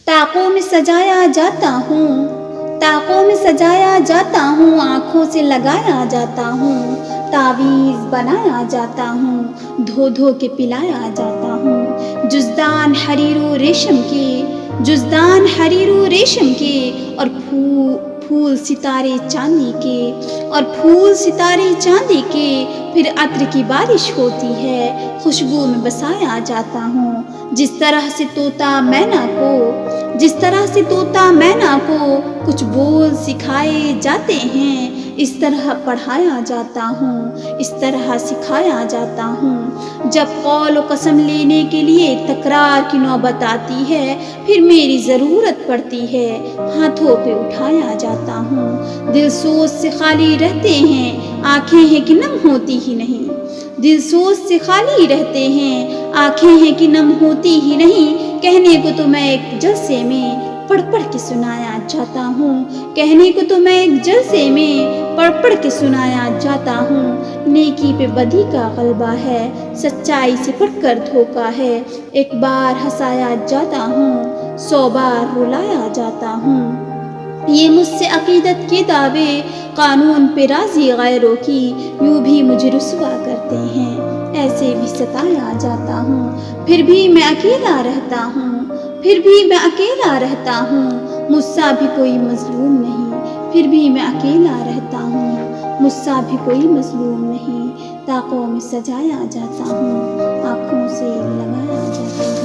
طاقوں میں سجایا جاتا ہوں، طاقوں میں سجایا جاتا ہوں، آنکھوں سے لگایا جاتا ہوں، تعویذ بنایا جاتا ہوں، دھو دھو کے پلایا جاتا ہوں، جزدان حریر و ریشم کے، جزدان حریر و ریشم کے، اور پھول ستارے چاندی کے، اور پھول ستارے چاندی کے، پھر عطر کی بارش ہوتی ہے، خوشبو میں بسایا جاتا ہوں، جس طرح سے طوطا مینا کو، جس طرح سے طوطا مینا کو کچھ بول سکھائے جاتے ہیں، اس طرح پڑھایا جاتا ہوں، اس طرح سکھایا جاتا ہوں، جب قول و قسم لینے کے لیے تکرار کی نوبت آتی ہے، پھر میری ضرورت پڑتی ہے، ہاتھوں پہ اٹھایا جاتا ہوں، دل سوز سے خالی رہتے ہیں، آنکھیں ہیں کہ نم ہوتی ہی نہیں، دل سوز سے خالی رہتے ہیں، آنکھیں ہیں کہ نم ہوتی ہی نہیں، کہنے کو تو میں ایک جلسے میں پڑھ پڑھ کے سنایا جاتا ہوں، کہنے کو تو میں ایک جلسے میں پڑھ پڑھ کے سنایا جاتا ہوں، نیکی پہ بدی کا غلبہ ہے، سچائی سے پڑھ کر دھوکا ہے، ایک بار ہنسایا جاتا ہوں، 100 بار رلایا جاتا ہوں، یہ مجھ سے عقیدت کے دعوے قانون پہ راضی غیروں کی یوں بھی مجھے رسوا کرتے ہیں، ایسے بھی ستایا جاتا ہوں، پھر بھی میں اکیلا رہتا ہوں، پھر بھی میں اکیلا رہتا ہوں، مجھ سا بھی کوئی مظلوم نہیں، پھر بھی میں اکیلا رہتا ہوں، مجھ سا بھی کوئی مظلوم نہیں، طاقوں میں سجایا جاتا ہوں، آنکھوں سے لگایا جاتا ہوں۔